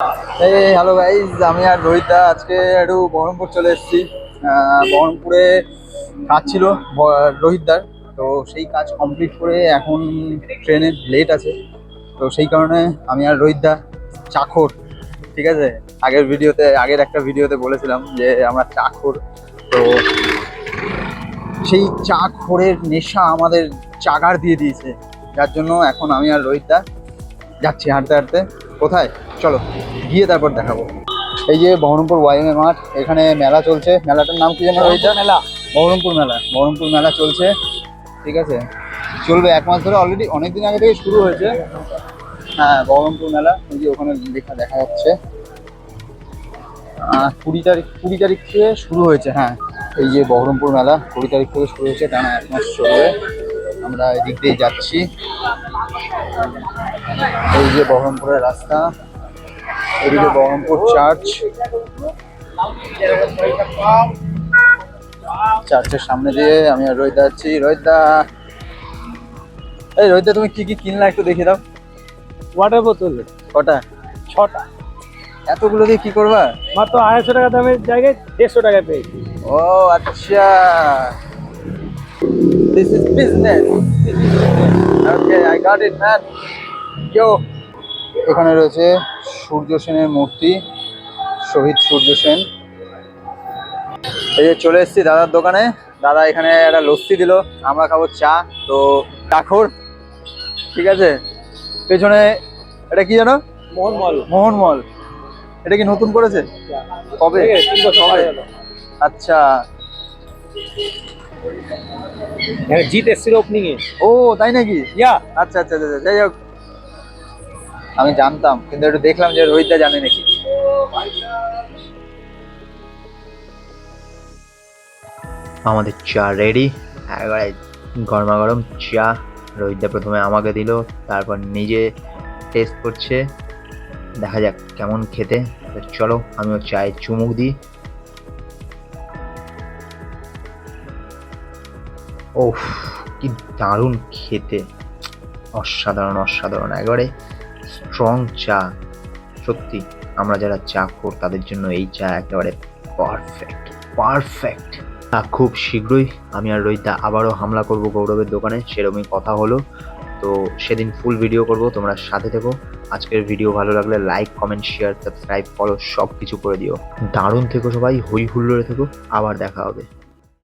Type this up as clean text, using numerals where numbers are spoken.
এই hello guys, আমি আর রোহিতদা আজকে একটু বহরমপুর চলে এসেছি। বহরমপুরে কাজ ছিল রোহিতদার। তো সেই কাজ কমপ্লিট করে এখন ট্রেনের লেট আছে। তো সেই কারণে আমি আর রোহিতদা চাখর, ঠিক আছে। আগের একটা ভিডিওতে বলেছিলাম যে আমরা চাখর। তো সেই চাখরের নেশা আমাদের চাগার দিয়ে দিয়েছে, যার জন্য এখন আমি আর রোহিতদা যাচ্ছি হাঁটতে হাঁটতে। কোথায় চলো গিয়ে তারপর দেখাবো। এই যে বহরমপুর ওয়াইএমএ মাঠ, এখানে মেলা চলছে। মেলাটার নাম কি জানো রোহিতদা? বহরমপুর মেলা চলছে, ঠিক আছে। চলবে 1 মাস ধরে, অলরেডি অনেকদিন আগে থেকে শুরু হয়েছে। হ্যাঁ, বহরমপুর মেলা। এই যে ওখানে দেখা যাচ্ছে 20 তারিখ থেকে শুরু হয়েছে। হ্যাঁ, এই যে বহরমপুর মেলা 20 তারিখ থেকে শুরু হয়েছে, টানা 1 মাস চলবে। আমরা এদিক দিয়ে যাচ্ছি। এই যে বহরমপুরের রাস্তা, এদিকে বহরমপুর চার্চের সামনে দিয়ে আমি আর রোহিতদা যাচ্ছি। রোহিতদা তুমি কি কি কিনলা একটু দেখে দাও। ওয়াটার বোতল কটা? 6টা। এতগুলো দিয়ে কি করবা? মাত্র 250 টাকা দামের জায়গায় 150 টাকা পেয়েছি। ও আচ্ছা, this is business. Okay, I got it man. Yo, এখানে রয়েছে সূর্য সেনের মূর্তি, শহীদ সূর্য সেন। এই যে চলে এসেছি দাদার দোকানে। দাদা এখানে একটা লস্যি দিল, আমরা খাবো চা। তো চাখর, ঠিক আছে। পেছনে এটা কি জানো? মোহনমল। এটা কি নতুন করেছে? কবে? আচ্ছা, জিত এসেছিল ওপেনিং এ। ও তাই নাকি? আচ্ছা আচ্ছা আচ্ছা, যাই হোক, আমি জানতাম কিন্তু একটু দেখলাম যে রোহিতদা জানে নাকি। আমাদের চা রেডি, একবারে গরমা গরম চা। রোহিতদা প্রথমে আমাকে দিল, তারপর নিজে টেস্ট করছে। দেখা যাক কেমন খেতে। তো চলো আমিও চায়ে চুমুক দিই। ওফ, কি দারুণ খেতে, অসাধারণ অসাধারণ, একবারে স্ট্রং চা। সত্যি আমরা যারা চা খোর তাদের জন্য এই চা একেবারে পারফেক্ট পারফেক্ট। খুব শীঘ্রই আমি আর রোহিতদা আবারও হামলা করব গৌরবের দোকানে, সেরকমই কথা হলো। তো সেদিন ফুল ভিডিও করব, তোমরা সাথে থেকো। আজকের ভিডিও ভালো লাগলে like, comment, share, subscribe, follow সব কিছু করে দিও। দারুণ থেকো সবাই, হই হুল্লোড়ে থেকো। আবার দেখা হবে।